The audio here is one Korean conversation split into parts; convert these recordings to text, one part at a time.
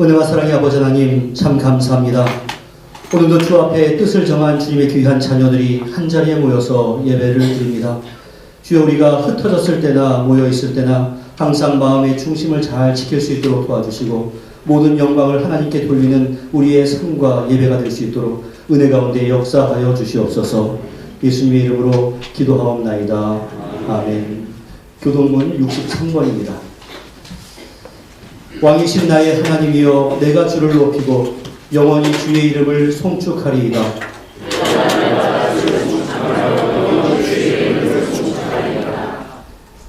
은혜와 사랑의 아버지 하나님, 참 감사합니다. 오늘도 주 앞에 뜻을 정한 주님의 귀한 자녀들이 한자리에 모여서 예배를 드립니다. 주여, 우리가 흩어졌을 때나 모여있을 때나 항상 마음의 중심을 잘 지킬 수 있도록 도와주시고, 모든 영광을 하나님께 돌리는 우리의 삶과 예배가 될 수 있도록 은혜 가운데 역사하여 주시옵소서. 예수님의 이름으로 기도하옵나이다. 아멘. 교동문 63번입니다. 왕이신 나의 하나님이여, 내가 주를 높이고 영원히 주의 이름을 송축하리이다.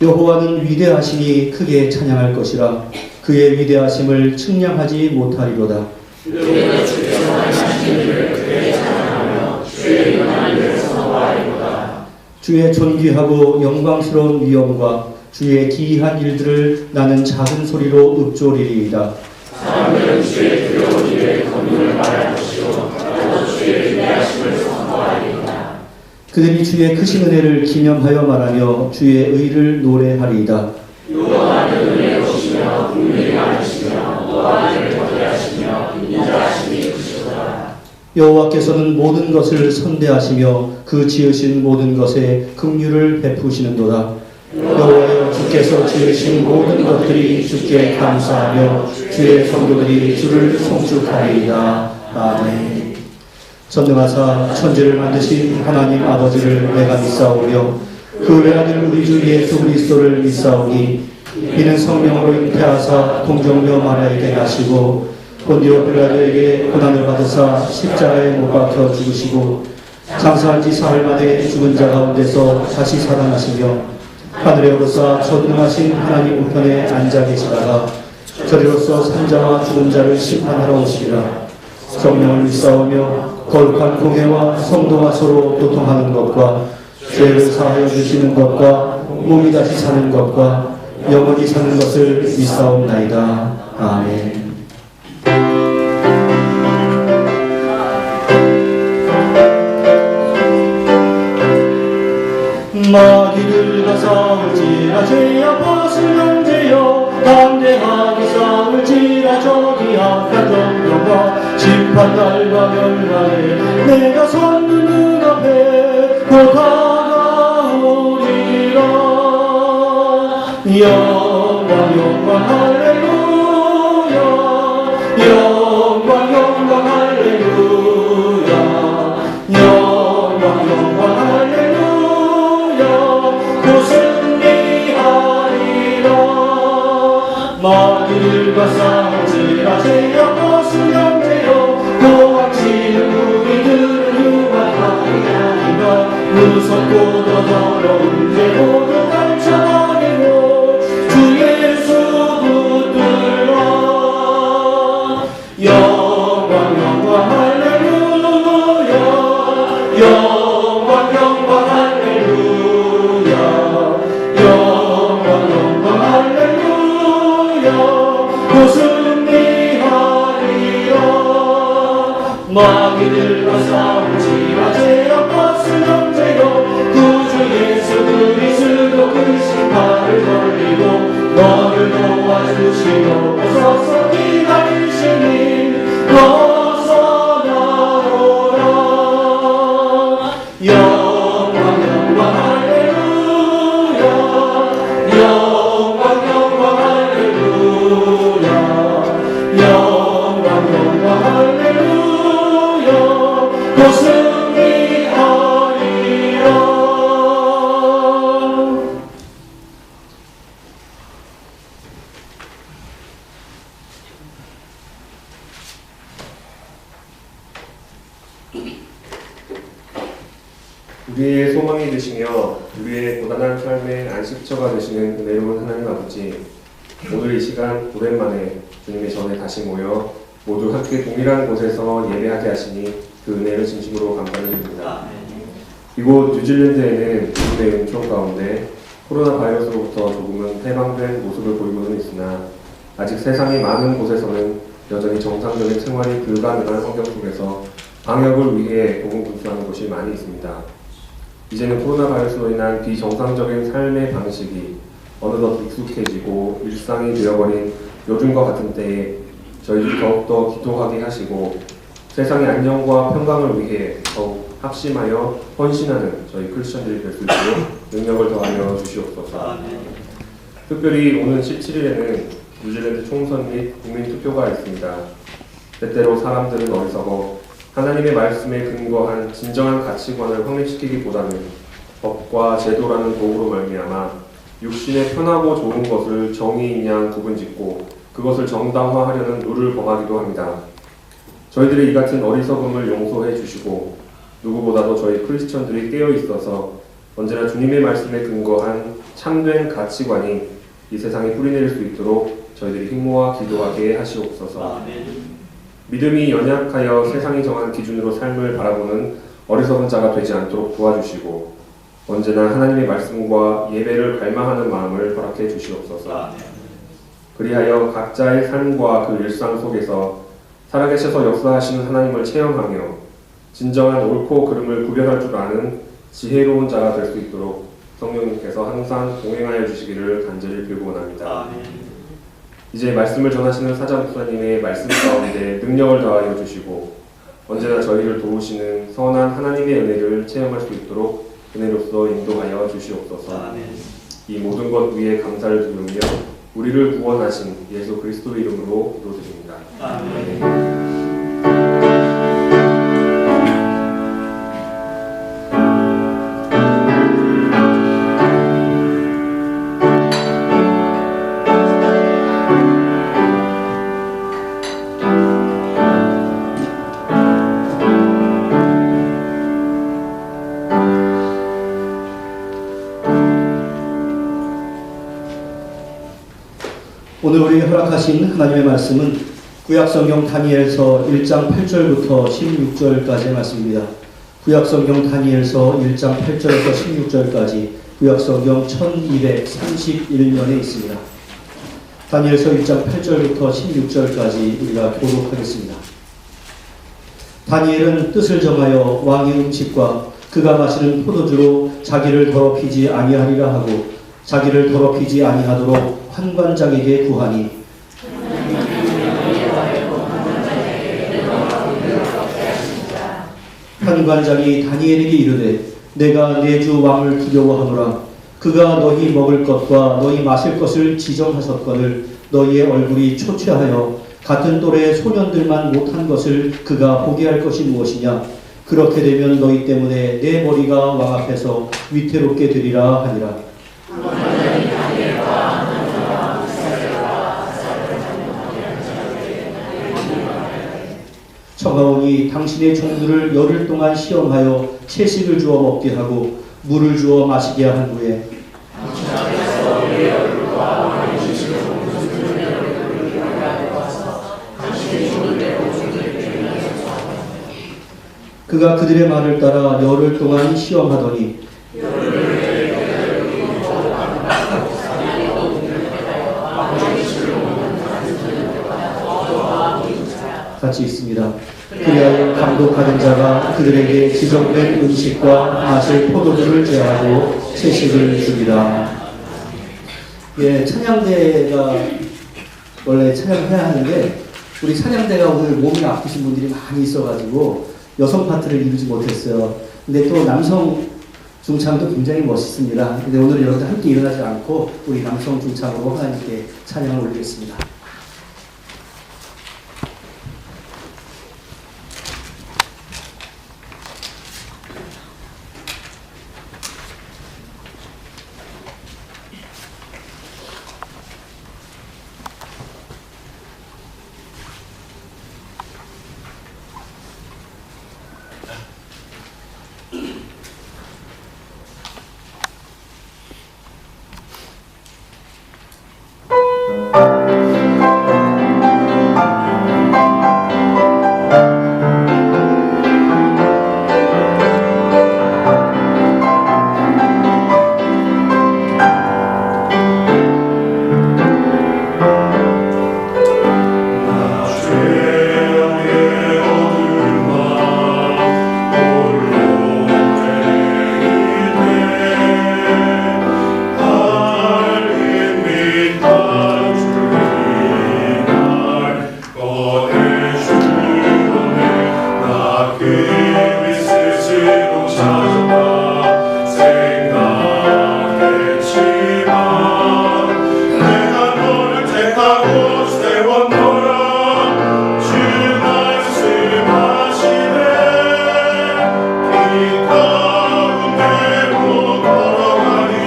여호와는 위대하시니 크게 찬양할 것이라. 그의 위대하심을 측량하지 못하리로다. 주의 존귀하고 영광스러운 위엄과 주의 기이한 일들을 나는 작은 소리로 읊조리리이다. 사람들은 주의 두려운 일에 권능을 말할 것이요 또 주의 위대하심을 선포하리이다. 그들이 주의 크신 은혜를 기념하여 말하며 주의 의를 노래하리이다. 여호와는 은혜로우시며 국민이 많으시며 노하기를 거대하시며 인자하심이 크시도다. 여호와께서는 모든 것을 선대하시며 그 지으신 모든 것에 긍휼을 베푸시는도다. 여호와여, 주께서 지으신 모든 것들이 주께 감사하며 주의 성도들이 주를 송축하리이다. 아멘. 전능하사 천지를 만드신 하나님 아버지를 내가 믿사오며 그 외아들 우리 주 예수 그리스도를 믿사오니, 이는 성령으로 잉태하사 동정녀 마리아에게 나시고 본디오 빌라도에게 고난을 받으사 십자가에 못 박혀 죽으시고 장사한 지 사흘 만에 죽은 자 가운데서 다시 살아나시며 하늘에 오르사 전능하신 하나님 우편에 앉아 계시다가 저리로서 산자와 죽은 자를 심판하러 오시리라. 성령을 믿사오며 거룩한 공회와 성도가 서로 교통하는 것과 죄를 사하여 주시는 것과 몸이 다시 사는 것과 영원히 사는 것을 믿사옵나이다. 아멘. 마귀들과 싸울지라 죄악 벗은 형제여, 담대하게 싸울지라 저기 악한 정령과 심판날과 멸망에 내가 섰는 눈앞에 곧 다가오리라. 영광 영광 할렐루야, 영광 영광 할렐루야, 영광 영광 할렐루야. 승리하리라. 마귀들과 싸우지라 죄악 벗은 형제여, 도망치는 우리들은 유한하리라. 무섭고 더 더러운 죄 모두 감춰버리고 주 예수 붙들라. 영광 영광 할렐루야, 영광 영광 할렐루야, 영광 영광 할렐루야. 곧 승리하리라. 마귀들과 싸울지라 죄악 벗은 형제여, 구주 예수 그리스도 그 심판을 돌리고 너를 도와주시며 서서 기다리시니 어서 나오라. 영광 영광 할렐루야, 영광 영광 할렐루야, 영광 영광 할렐루야. 곧 승리하리라. 우리의 소망이 되시며 우리의 고단한 삶의 안식처가 되시는 은혜로운 하나님 아버지, 오늘 이 시간 오랜만에 주님의 전에 다시 모여 모두 함께 동일한 곳에서 예배하게 하시니 그 은혜를 진심으로 감사를 드립니다. 이곳 뉴질랜드에는 주님의 은총 가운데 코로나 바이러스로부터 조금은 해방된 모습을 보이고는 있으나 아직 세상의 많은 곳에서는 여전히 정상적인 생활이 불가능한 환경 속에서 방역을 위해 고군분투하는 곳이 많이 있습니다. 이제는 코로나 바이러스로 인한 비정상적인 삶의 방식이 어느덧 익숙해지고 일상이 되어버린 요즘과 같은 때에 저희들이 더욱더 기도하게 하시고 세상의 안녕과 평강을 위해 더욱 합심하여 헌신하는 저희 크리스천들이 될 수 있도록 능력을 더하여 주시옵소서. 특별히 오는 17일에는 뉴질랜드 총선 및 국민투표가 있습니다. 때때로 사람들은 어리석어 하나님의 말씀에 근거한 진정한 가치관을 확립시키기보다는 법과 제도라는 도구로 말미암아 육신의 편하고 좋은 것을 정의인 양 구분짓고 그것을 정당화하려는 룰을 범하기도 합니다. 저희들의 이 같은 어리석음을 용서해 주시고 누구보다도 저희 크리스천들이 깨어 있어서 언제나 주님의 말씀에 근거한 참된 가치관이 이 세상에 뿌리내릴 수 있도록 저희들이 힘모아 기도하게 하시옵소서. 믿음이 연약하여 세상이 정한 기준으로 삶을 바라보는 어리석은 자가 되지 않도록 도와주시고 언제나 하나님의 말씀과 예배를 갈망하는 마음을 허락해 주시옵소서. 그리하여 각자의 삶과 그 일상 속에서 살아계셔서 역사하시는 하나님을 체험하며 진정한 옳고 그름을 구별할 줄 아는 지혜로운 자가 될 수 있도록 성령님께서 항상 동행하여 주시기를 간절히 빌고원합니다. 이제 말씀을 전하시는 사자 목사님의 말씀 가운데 능력을 더하여 주시고 언제나 저희를 도우시는 선한 하나님의 은혜를 체험할 수 있도록 은혜로서 인도하여 주시옵소서. 이 모든 것 위에 감사를 드리며 우리를 구원하신 예수 그리스도 이름으로 기도드립니다. 아멘. 오늘 우리 허락하신 하나님의 말씀은 구약성경 다니엘서 1장 8절부터 16절까지의 말씀입니다. 구약성경 다니엘서 1장 8절에서 16절까지 구약성경 1231면에 있습니다. 다니엘서 1장 8절부터 16절까지 우리가 교독하겠습니다. 다니엘은 뜻을 정하여 왕의 음식과 그가 마시는 포도주로 자기를 더럽히지 아니하리라 하고 자기를 더럽히지 아니하도록 환관장에게 구하니 환관장이 다니엘에게 이르되 내가 내 주 왕을 두려워하노라. 그가 너희 먹을 것과 너희 마실 것을 지정하셨거늘 너희의 얼굴이 초췌하여 같은 또래의 소년들만 못한 것을 그가 보게 할 것이 무엇이냐. 그렇게 되면 너희 때문에 내 머리가 왕 앞에서 위태롭게 되리라 하니라. 청하오니 당신의 종들을 열흘 동안 시험하여 채식을 주어 먹게 하고 물을 주어 마시게 한 후에 그가 그들의 말을 따라 열흘 동안 시험하더니 같이 있습니다. 그리하여 감독하는 자가 그들에게 지정된 음식과 마실 포도주를 제하고 채식을 주리라. 예, 찬양대가 원래 찬양해야 하는데 우리 찬양대가 오늘 몸이 아프신 분들이 많이 있어가지고 여성 파트를 이루지 못했어요. 근데 또 남성 중창도 굉장히 멋있습니다. 근데 오늘 여러분들 함께 일어나지 않고 우리 남성 중창으로 하나님께 찬양을 올리겠습니다. 찾아가 생각했지만 내가 너를 택하고 세웠노라. 주 말씀하시네 빛 가운데로 걸어가니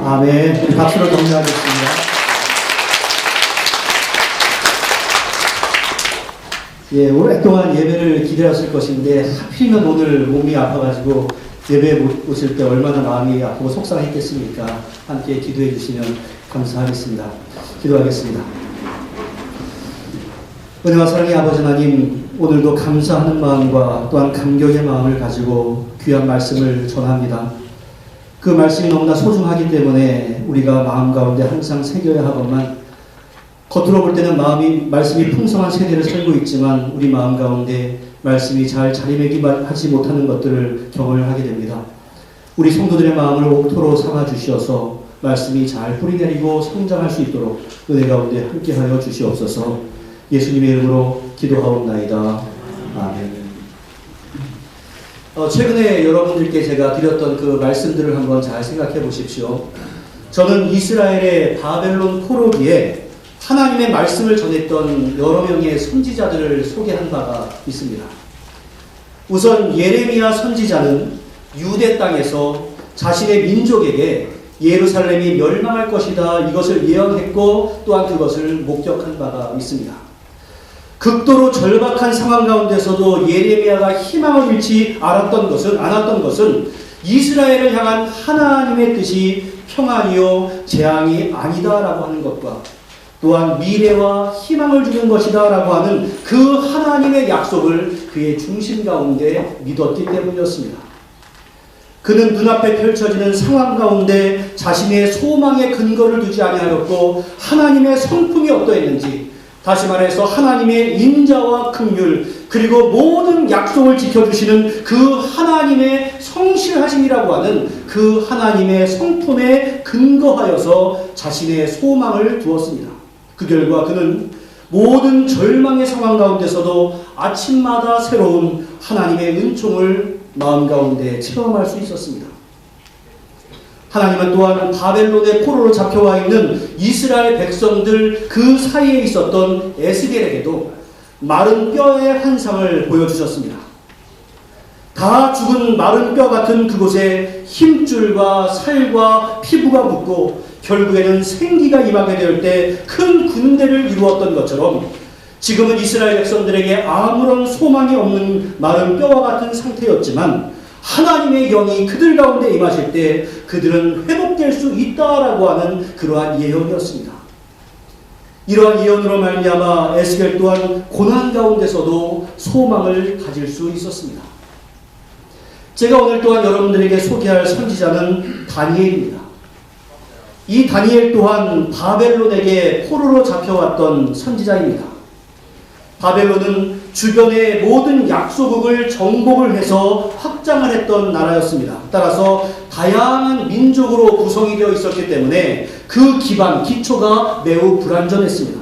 아멘. 박수로 격려하겠습니다. 예, 오랫동안 예배를 기다렸을 것인데 하필이면 오늘 몸이 아파가지고 예배 못 오실 때 얼마나 마음이 아프고 속상했겠습니까? 함께 기도해 주시면 감사하겠습니다. 기도하겠습니다. 은혜와 사랑의 아버지 하나님, 오늘도 감사하는 마음과 또한 감격의 마음을 가지고 귀한 말씀을 전합니다. 그 말씀이 너무나 소중하기 때문에 우리가 마음 가운데 항상 새겨야 하건만, 겉으로 볼 때는 말씀이 풍성한 세대를 살고 있지만 우리 마음 가운데 말씀이 잘 자리매김하지 못하는 것들을 경험하게 됩니다. 우리 성도들의 마음을 옥토로 삼아 주시어서 말씀이 잘 뿌리내리고 성장할 수 있도록 은혜 가운데 함께하여 주시옵소서. 예수님의 이름으로 기도하옵나이다. 아멘. 최근에 여러분들께 제가 드렸던 그 말씀들을 한번 잘 생각해 보십시오. 저는 이스라엘의 바벨론 포로기에 하나님의 말씀을 전했던 여러 명의 선지자들을 소개한 바가 있습니다. 우선 예레미야 선지자는 유대 땅에서 자신의 민족에게 예루살렘이 멸망할 것이다, 이것을 예언했고 또한 그것을 목격한 바가 있습니다. 극도로 절박한 상황 가운데서도 예레미야가 희망을 잃지 않았던 것은 이스라엘을 향한 하나님의 뜻이 평안이요 재앙이 아니다라고 하는 것과 또한 미래와 희망을 주는 것이다라고 하는 그 하나님의 약속을 그의 중심 가운데 믿었기 때문이었습니다. 그는 눈앞에 펼쳐지는 상황 가운데 자신의 소망의 근거를 두지 아니하였고 하나님의 성품이 어떠했는지, 다시 말해서 하나님의 인자와 긍휼 그리고 모든 약속을 지켜주시는 그 하나님의 성실하심이라고 하는 그 하나님의 성품에 근거하여서 자신의 소망을 두었습니다. 그 결과 그는 모든 절망의 상황 가운데서도 아침마다 새로운 하나님의 은총을 마음 가운데 체험할 수 있었습니다. 하나님은 또한 바벨론의 포로로 잡혀와 있는 이스라엘 백성들 그 사이에 있었던 에스겔에게도 마른 뼈의 환상을 보여주셨습니다. 다 죽은 마른 뼈 같은 그곳에 힘줄과 살과 피부가 붙고 결국에는 생기가 임하게 될 때 큰 군대를 이루었던 것처럼 지금은 이스라엘 백성들에게 아무런 소망이 없는 마른 뼈와 같은 상태였지만 하나님의 영이 그들 가운데 임하실 때 그들은 회복될 수 있다라고 하는 그러한 예언이었습니다. 이러한 예언으로 말미암아 에스겔 또한 고난 가운데서도 소망을 가질 수 있었습니다. 제가 오늘 또한 여러분들에게 소개할 선지자는 다니엘입니다. 이 다니엘 또한 바벨론에게 포로로 잡혀왔던 선지자입니다. 바벨론은 주변의 모든 약소국을 정복을 해서 확장을 했던 나라였습니다. 따라서 다양한 민족으로 구성이 되어 있었기 때문에 그 기반, 기초가 매우 불완전했습니다.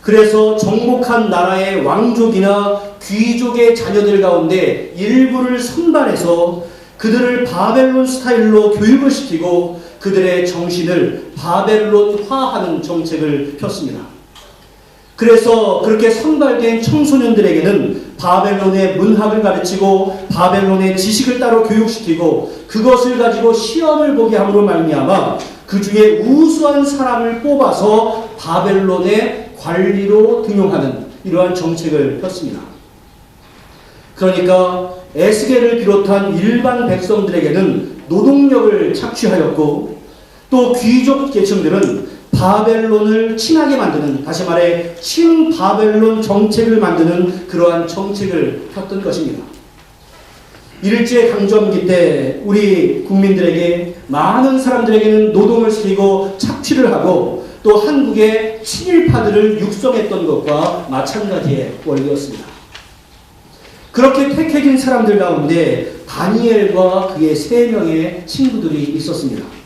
그래서 정복한 나라의 왕족이나 귀족의 자녀들 가운데 일부를 선발해서 그들을 바벨론 스타일로 교육을 시키고 그들의 정신을 바벨론화하는 정책을 폈습니다. 그래서 그렇게 선발된 청소년들에게는 바벨론의 문학을 가르치고 바벨론의 지식을 따로 교육시키고 그것을 가지고 시험을 보게 함으로 말미암아 그 중에 우수한 사람을 뽑아서 바벨론의 관리로 등용하는 이러한 정책을 폈습니다. 그러니까 에스겔을 비롯한 일반 백성들에게는 노동력을 착취하였고 또 귀족 계층들은 바벨론을 친하게 만드는, 다시 말해 친바벨론 정책을 만드는 그러한 정책을 폈던 것입니다. 일제강점기 때 우리 국민들에게 많은 사람들에게는 노동을 시키고 착취를 하고 또 한국의 친일파들을 육성했던 것과 마찬가지의 원리였습니다. 그렇게 택해진 사람들 가운데 다니엘과 그의 3명의 친구들이 있었습니다.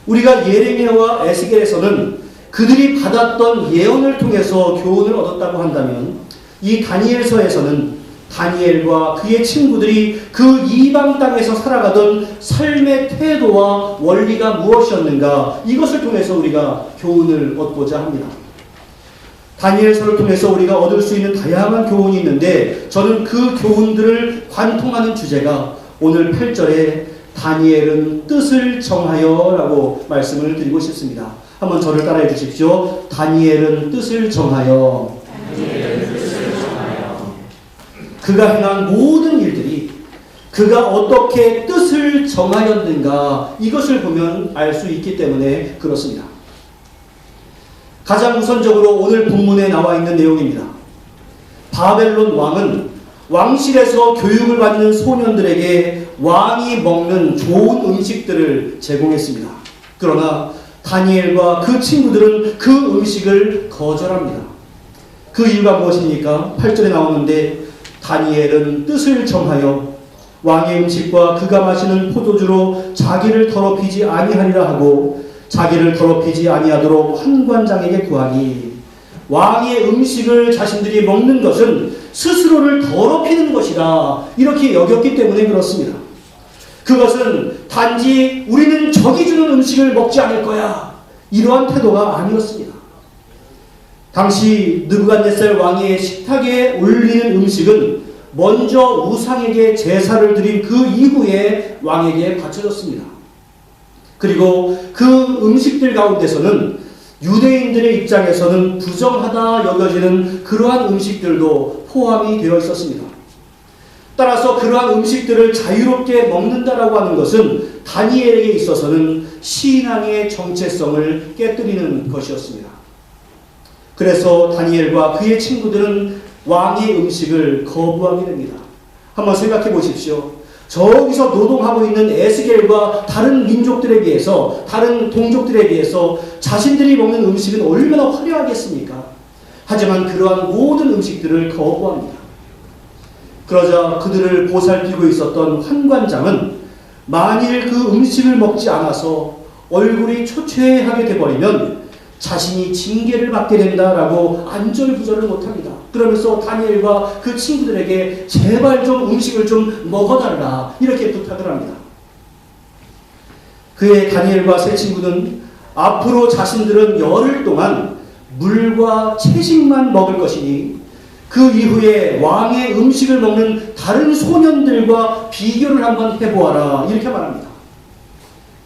우리가 예레미야와 에스겔에서는 그들이 받았던 예언을 통해서 교훈을 얻었다고 한다면 이 다니엘서에서는 다니엘과 그의 친구들이 그 이방 땅에서 살아가던 삶의 태도와 원리가 무엇이었는가 이것을 통해서 우리가 교훈을 얻고자 합니다. 다니엘서를 통해서 우리가 얻을 수 있는 다양한 교훈이 있는데 저는 그 교훈들을 관통하는 주제가 오늘 8절에 다니엘은 뜻을 정하여 라고 말씀을 드리고 싶습니다. 한번 저를 따라해 주십시오. 다니엘은 뜻을 정하여. 그가 행한 모든 일들이 그가 어떻게 뜻을 정하였는가 이것을 보면 알 수 있기 때문에 그렇습니다. 가장 우선적으로 오늘 본문에 나와 있는 내용입니다. 바벨론 왕은 왕실에서 교육을 받는 소년들에게 왕이 먹는 좋은 음식들을 제공했습니다. 그러나 다니엘과 그 친구들은 그 음식을 거절합니다. 그 이유가 무엇입니까? 8절에 나오는데 다니엘은 뜻을 정하여 왕의 음식과 그가 마시는 포도주로 자기를 더럽히지 아니하리라 하고 자기를 더럽히지 아니하도록 환관장에게 구하니 왕의 음식을 자신들이 먹는 것은 스스로를 더럽히는 것이다 이렇게 여겼기 때문에 그렇습니다. 그것은 단지 우리는 적이 주는 음식을 먹지 않을 거야 이러한 태도가 아니었습니다. 당시 느부갓네살 왕의 식탁에 올리는 음식은 먼저 우상에게 제사를 드린 그 이후에 왕에게 바쳐졌습니다. 그리고 그 음식들 가운데서는 유대인들의 입장에서는 부정하다 여겨지는 그러한 음식들도 포함이 되어 있었습니다. 따라서 그러한 음식들을 자유롭게 먹는다라고 하는 것은 다니엘에게 있어서는 신앙의 정체성을 깨뜨리는 것이었습니다. 그래서 다니엘과 그의 친구들은 왕의 음식을 거부하게 됩니다. 한번 생각해 보십시오. 저기서 노동하고 있는 에스겔과 다른 민족들에 비해서, 다른 동족들에 비해서 자신들이 먹는 음식은 얼마나 화려하겠습니까? 하지만 그러한 모든 음식들을 거부합니다. 그러자 그들을 보살피고 있었던 환관장은 만일 그 음식을 먹지 않아서 얼굴이 초췌하게 돼버리면 자신이 징계를 받게 된다라고 안절부절을 못합니다. 그러면서 다니엘과 그 친구들에게 제발 좀 음식을 좀 먹어달라 이렇게 부탁을 합니다. 그의 다니엘과 세 친구는 앞으로 자신들은 열흘 동안 물과 채식만 먹을 것이니 그 이후에 왕의 음식을 먹는 다른 소년들과 비교를 한번 해보아라 이렇게 말합니다.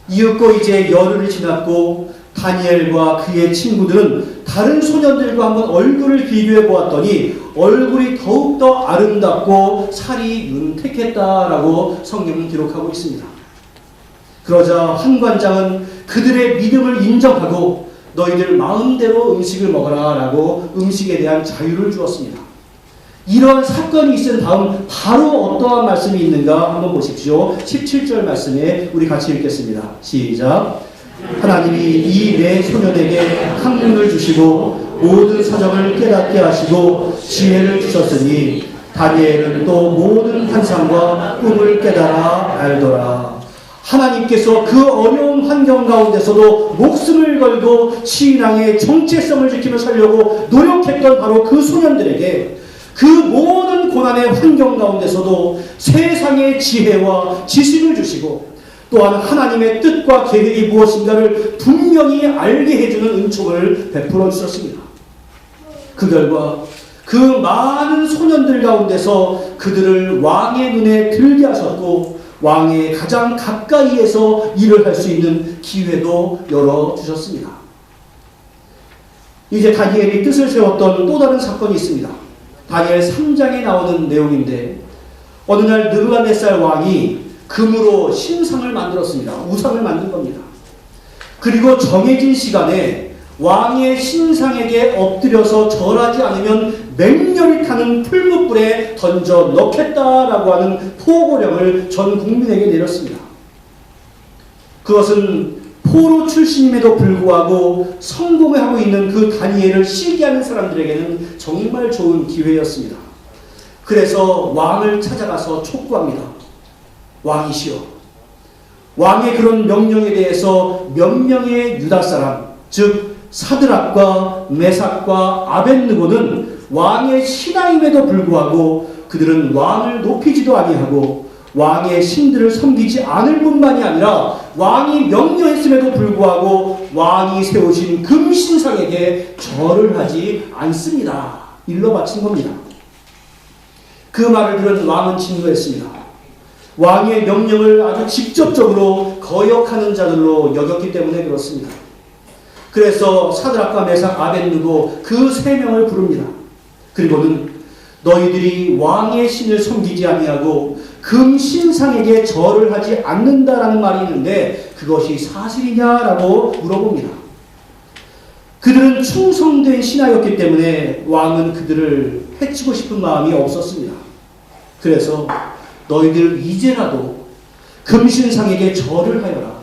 이윽고 이제 열흘이 지났고 다니엘과 그의 친구들은 다른 소년들과 한번 얼굴을 비교해 보았더니 얼굴이 더욱더 아름답고 살이 윤택했다라고 성경은 기록하고 있습니다. 그러자 환관장은 그들의 믿음을 인정하고 너희들 마음대로 음식을 먹어라 라고 음식에 대한 자유를 주었습니다. 이런 사건이 있은 다음 바로 어떠한 말씀이 있는가 한번 보십시오. 17절 말씀에 우리 같이 읽겠습니다. 시작. 하나님이 이 네 소년에게 학문을 주시고 모든 사정을 깨닫게 하시고 지혜를 주셨으니 다니엘은 또 모든 환상과 꿈을 깨달아 알더라. 하나님께서 그 어려운 환경 가운데서도 목숨을 걸고 신앙의 정체성을 지키며 살려고 노력했던 바로 그 소년들에게 그 모든 고난의 환경 가운데서도 세상의 지혜와 지식을 주시고 또한 하나님의 뜻과 계획이 무엇인가를 분명히 알게 해주는 은총을 베풀어 주셨습니다. 그 결과 그 많은 소년들 가운데서 그들을 왕의 눈에 들게 하셨고 왕의 가장 가까이에서 일을 할 수 있는 기회도 열어주셨습니다. 이제 다니엘이 뜻을 세웠던 또 다른 사건이 있습니다. 다니엘 3장에 나오는 내용인데 어느 날 느부갓네살 왕이 금으로 신상을 만들었습니다. 우상을 만든 겁니다. 그리고 정해진 시간에 왕의 신상에게 엎드려서 절하지 않으면 맹렬히 타는 풀무불에 던져 넣겠다라고 하는 포고령을 전 국민에게 내렸습니다. 그것은 포로 출신임에도 불구하고 성공을 하고 있는 그 다니엘을 시기하는 사람들에게는 정말 좋은 기회였습니다. 그래서 왕을 찾아가서 촉구합니다. 왕이시여, 왕의 그런 명령에 대해서 몇 명의 유다 사람, 즉 사드락과 메삭과 아벳느고는 왕의 신하임에도 불구하고 그들은 왕을 높이지도 아니하고 왕의 신들을 섬기지 않을 뿐만이 아니라 왕이 명령했음에도 불구하고 왕이 세우신 금신상에게 절을 하지 않습니다. 일러 바친 겁니다. 그 말을 들은 왕은 진노했습니다. 왕의 명령을 아주 직접적으로 거역하는 자들로 여겼기 때문에 그렇습니다. 그래서 사드락과 메삭, 아벳느고 그 세 명을 부릅니다. 그리고는 너희들이 왕의 신을 섬기지 아니하고 금신상에게 절을 하지 않는다라는 말이 있는데 그것이 사실이냐라고 물어봅니다. 그들은 충성된 신하였기 때문에 왕은 그들을 해치고 싶은 마음이 없었습니다. 그래서 너희들 이제라도 금신상에게 절을 하여라.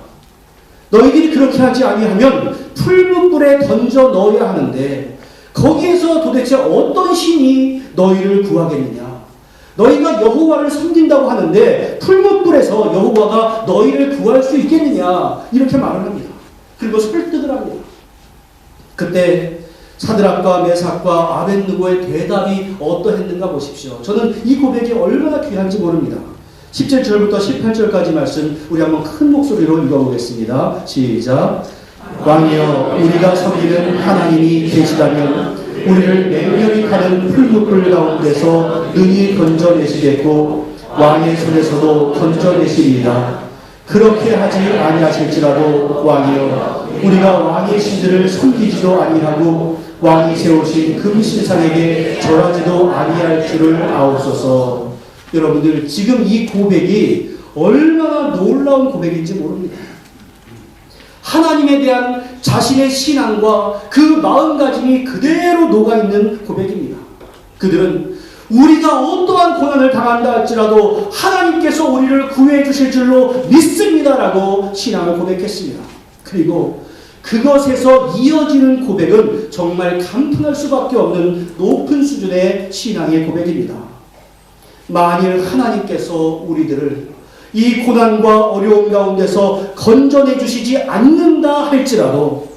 너희들이 그렇게 하지 아니하면 풀무불에 던져 넣어야 하는데 거기에서 도대체 어떤 신이 너희를 구하겠느냐? 너희가 여호와를 섬긴다고 하는데 풀무불에서 여호와가 너희를 구할 수 있겠느냐? 이렇게 말을 합니다. 그리고 설득을 합니다. 그때 사드락과 메삭과 아벳느고의 대답이 어떠했는가 보십시오. 저는 이 고백이 얼마나 귀한지 모릅니다. 17절부터 18절까지 말씀 우리 한번 큰 목소리로 읽어보겠습니다. 시작. 왕이여, 우리가 섬기는 하나님이 계시다면 우리를 맹렬히 타는 풀무불 가운데서 능히 건져내시겠고 왕의 손에서도 건져내시리이다. 그렇게 하지 아니하실지라도 왕이여, 우리가 왕의 신들을 섬기지도 아니하고 왕이 세우신 금신상에게 절하지도 아니할 줄을 아옵소서. 여러분들, 지금 이 고백이 얼마나 놀라운 고백인지 모릅니다. 하나님에 대한 자신의 신앙과 그 마음가짐이 그대로 녹아있는 고백입니다. 그들은 우리가 어떠한 고난을 당한다 할지라도 하나님께서 우리를 구해 주실 줄로 믿습니다라고 신앙을 고백했습니다. 그리고 그것에서 이어지는 고백은 정말 감탄할 수밖에 없는 높은 수준의 신앙의 고백입니다. 만일 하나님께서 우리들을 이 고난과 어려움 가운데서 건져내 주시지 않는다 할지라도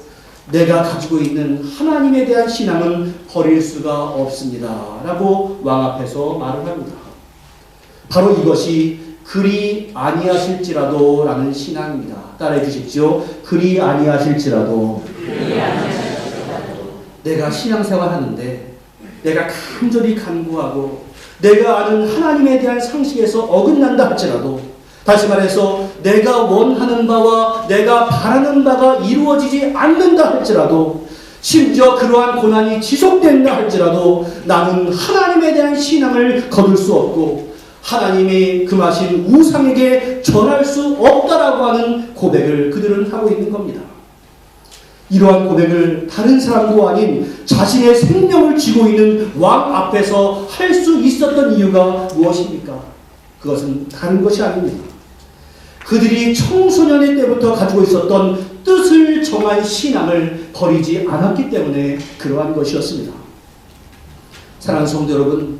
내가 가지고 있는 하나님에 대한 신앙은 버릴 수가 없습니다. 라고 왕 앞에서 말을 합니다. 바로 이것이 그리 아니하실지라도 라는 신앙입니다. 따라해 주십시오. 그리 아니하실지라도. 내가 신앙생활 하는데 내가 간절히 간구하고 내가 아는 하나님에 대한 상식에서 어긋난다 할지라도, 다시 말해서 내가 원하는 바와 내가 바라는 바가 이루어지지 않는다 할지라도, 심지어 그러한 고난이 지속된다 할지라도 나는 하나님에 대한 신앙을 거둘 수 없고 하나님이 금하신 우상에게 절할 수 없다라고 하는 고백을 그들은 하고 있는 겁니다. 이러한 고백을 다른 사람도 아닌 자신의 생명을 쥐고 있는 왕 앞에서 할 수 있었던 이유가 무엇입니까? 그것은 다른 것이 아닙니다. 그들이 청소년의 때부터 가지고 있었던 뜻을 정한 신앙을 버리지 않았기 때문에 그러한 것이었습니다. 사랑하는 성도 여러분,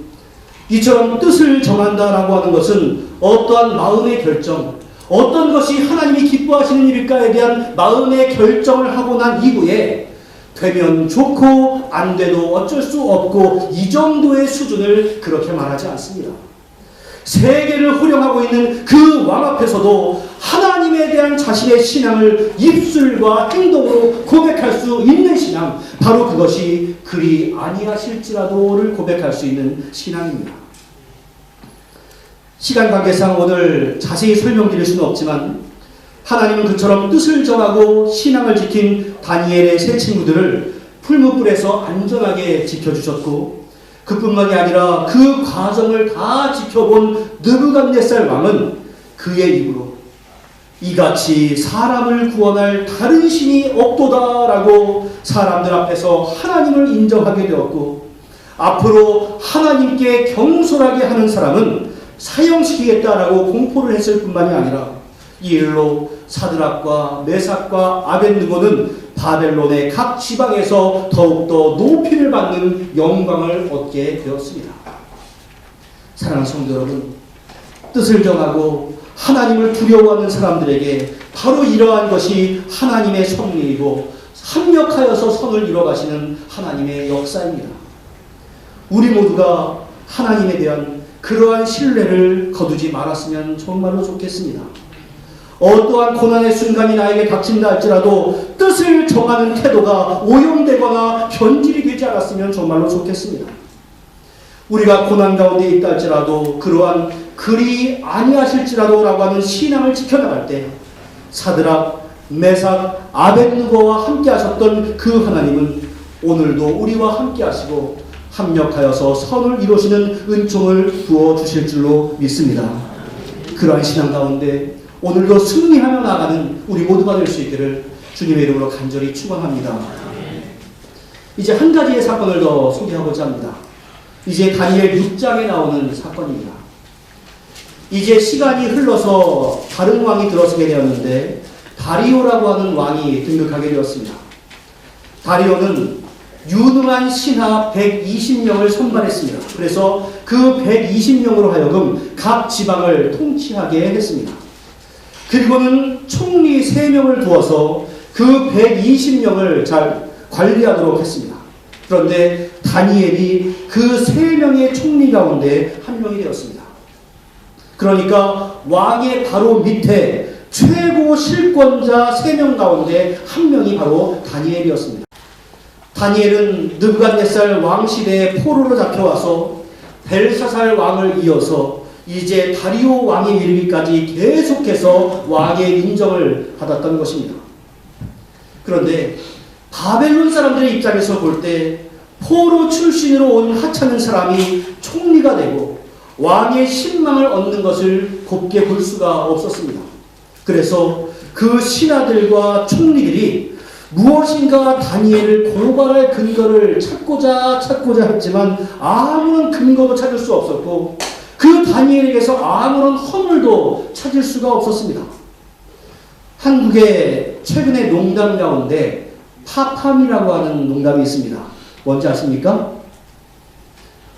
이처럼 뜻을 정한다라고 하는 것은 어떠한 마음의 결정, 어떤 것이 하나님이 기뻐하시는 일일까에 대한 마음의 결정을 하고 난 이후에 되면 좋고 안 돼도 어쩔 수 없고 이 정도의 수준을 그렇게 말하지 않습니다. 세계를 호령하고 있는 그 왕 앞에서도 하나님에 대한 자신의 신앙을 입술과 행동으로 고백할 수 있는 신앙, 바로 그것이 그리 아니하실지라도를 고백할 수 있는 신앙입니다. 시간 관계상 오늘 자세히 설명드릴 수는 없지만 하나님은 그처럼 뜻을 정하고 신앙을 지킨 다니엘의 세 친구들을 풀무불에서 안전하게 지켜주셨고, 그뿐만이 아니라 그 과정을 다 지켜본 느부갓네살 왕은 그의 입으로 이같이 사람을 구원할 다른 신이 없도다라고 사람들 앞에서 하나님을 인정하게 되었고, 앞으로 하나님께 경솔하게 하는 사람은 사형시키겠다라고 공포를 했을 뿐만이 아니라 이 일로 사드락과 메삭과 아벳느고는 바벨론의 각 지방에서 더욱더 높이를 받는 영광을 얻게 되었습니다. 사랑하는 성도 여러분, 뜻을 정하고 하나님을 두려워하는 사람들에게 바로 이러한 것이 하나님의 섭리이고 합력하여서 선을 이뤄가시는 하나님의 역사입니다. 우리 모두가 하나님에 대한 그러한 신뢰를 거두지 말았으면 정말로 좋겠습니다. 어떠한 고난의 순간이 나에게 닥친다 할지라도 뜻을 정하는 태도가 오염되거나 변질이 되지 않았으면 정말로 좋겠습니다. 우리가 고난 가운데 있다 할지라도 그러한 그리 아니하실지라도 라고 하는 신앙을 지켜나갈 때 사드락, 메삭, 아벳느고와 함께 하셨던 그 하나님은 오늘도 우리와 함께 하시고 합력하여서 선을 이루시는 은총을 부어주실 줄로 믿습니다. 그러한 신앙 가운데 오늘도 승리하며 나가는 우리 모두가 될 수 있기를 주님의 이름으로 간절히 축원합니다. 이제 한 가지의 사건을 더 소개하고자 합니다. 이제 다니엘 6장에 나오는 사건입니다. 이제 시간이 흘러서 다른 왕이 들어서게 되었는데 다리오라고 하는 왕이 등극하게 되었습니다. 다리오는 유능한 신하 120명을 선발했습니다. 그래서 그 120명으로 하여금 각 지방을 통치하게 했습니다. 그리고는 총리 3명을 두어서 그 120명을 잘 관리하도록 했습니다. 그런데 다니엘이 그 3명의 총리 가운데 한 명이 되었습니다. 그러니까 왕의 바로 밑에 최고 실권자 3명 가운데 한 명이 바로 다니엘이었습니다. 다니엘은 느부갓네살 왕 시대에 포로로 잡혀와서 벨사살 왕을 이어서 이제 다리오 왕에 이르기까지 계속해서 왕의 인정을 받았던 것입니다. 그런데 바벨론 사람들의 입장에서 볼 때 포로 출신으로 온 하찮은 사람이 총리가 되고 왕의 신망을 얻는 것을 곱게 볼 수가 없었습니다. 그래서 그 신하들과 총리들이 무엇인가 다니엘을 고발할 근거를 찾고자 했지만 아무런 근거도 찾을 수 없었고 그 다니엘에게서 아무런 허물도 찾을 수가 없었습니다. 한국의 최근의 농담 가운데 파팜이라고 하는 농담이 있습니다. 뭔지 아십니까?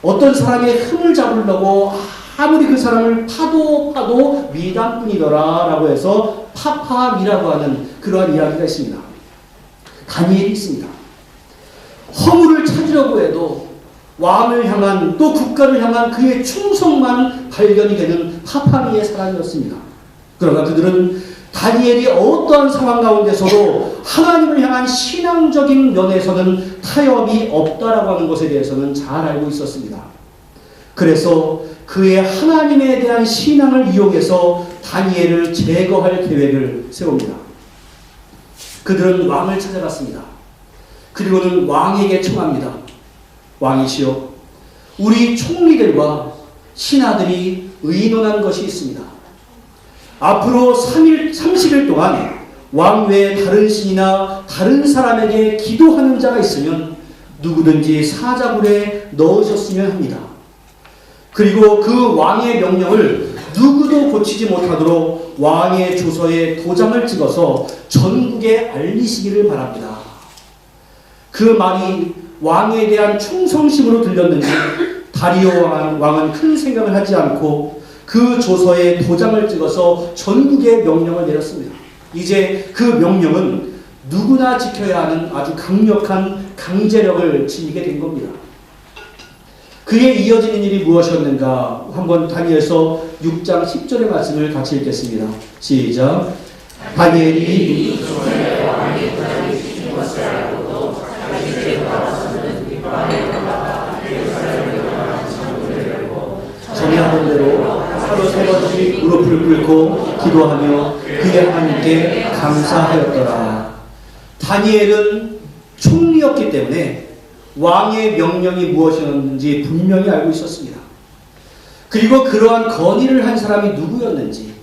어떤 사람의 흠을 잡으려고 아무리 그 사람을 파도 미담뿐이더라 라고 해서 파팜이라고 하는 그러한 이야기가 있습니다. 다니엘이 있습니다. 허물을 찾으려고 해도 왕을 향한 또 국가를 향한 그의 충성만 발견이 되는 파파미의 사람이었습니다. 그러나 그들은 다니엘이 어떠한 상황 가운데서도 하나님을 향한 신앙적인 면에서는 타협이 없다라고 하는 것에 대해서는 잘 알고 있었습니다. 그래서 그의 하나님에 대한 신앙을 이용해서 다니엘을 제거할 계획을 세웁니다. 그들은 왕을 찾아갔습니다. 그리고는 왕에게 청합니다. 왕이시여, 우리 총리들과 신하들이 의논한 것이 있습니다. 앞으로 30일 동안 왕 외에 다른 신이나 다른 사람에게 기도하는 자가 있으면 누구든지 사자굴에 넣으셨으면 합니다. 그리고 그 왕의 명령을 누구도 고치지 못하도록 왕의 주소에 도장을 찍어서 전국에 알리시기를 바랍니다. 그 말이 왕에 대한 충성심으로 들렸는지 다리오 왕은 큰 생각을 하지 않고 그 조서에 도장을 찍어서 전국에 명령을 내렸습니다. 이제 그 명령은 누구나 지켜야 하는 아주 강력한 강제력을 지니게 된 겁니다. 그에 이어지는 일이 무엇이었는가? 한번 다니엘서 6장 10절의 말씀을 같이 읽겠습니다. 시작. 다니엘이 전에 하던 대로 하루 3번씩 무릎을 꿇고 기도하며 그의 하나님께 감사하였더라. 다니엘은 총리였기 때문에 왕의 명령이 무엇이었는지 분명히 알고 있었습니다. 그리고 그러한 건의를 한 사람이 누구였는지,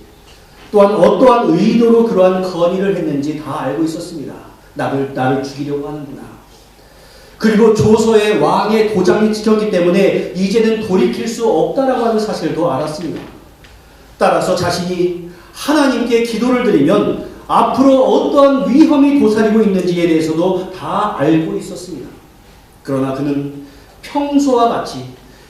또한 어떠한 의도로 그러한 건의를 했는지 다 알고 있었습니다. 나를 죽이려고 하는구나. 그리고 조서에 왕의 도장이 찍혔기 때문에 이제는 돌이킬 수 없다라고 하는 사실도 알았습니다. 따라서 자신이 하나님께 기도를 드리면 앞으로 어떠한 위험이 도사리고 있는지에 대해서도 다 알고 있었습니다. 그러나 그는 평소와 같이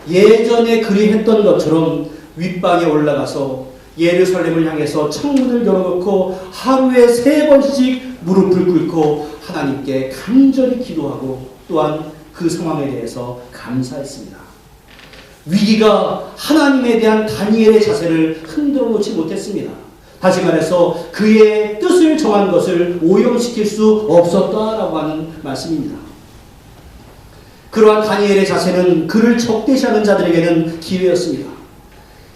예전에 그리 했던 것처럼 윗방에 올라가서 예루살렘을 향해서 창문을 열어놓고 하루에 3번씩 무릎을 꿇고 하나님께 간절히 기도하고 또한 그 상황에 대해서 감사했습니다. 위기가 하나님에 대한 다니엘의 자세를 흔들어 놓지 못했습니다. 다시 말해서 그의 뜻을 정한 것을 오염시킬 수 없었다라고 하는 말씀입니다. 그러한 다니엘의 자세는 그를 적대시하는 자들에게는 기회였습니다.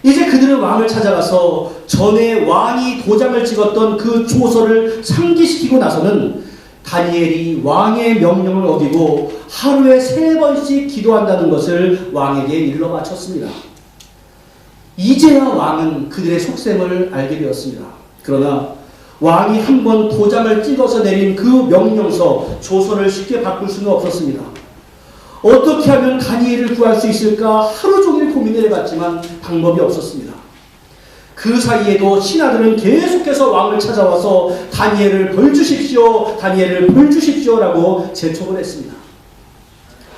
이제 그들은 왕을 찾아가서 전에 왕이 도장을 찍었던 그 조서를 상기시키고 나서는 다니엘이 왕의 명령을 어기고 하루에 3번씩 기도한다는 것을 왕에게 일러 바쳤습니다. 이제야 왕은 그들의 속셈을 알게 되었습니다. 그러나 왕이 한 번 도장을 찍어서 내린 그 명령서 조서를 쉽게 바꿀 수는 없었습니다. 어떻게 하면 다니엘을 구할 수 있을까 하루 종일 고민을 해봤지만 방법이 없었습니다. 그 사이에도 신하들은 계속해서 왕을 찾아와서 다니엘을 벌주십시오, 다니엘을 벌주십시오라고 재촉을 했습니다.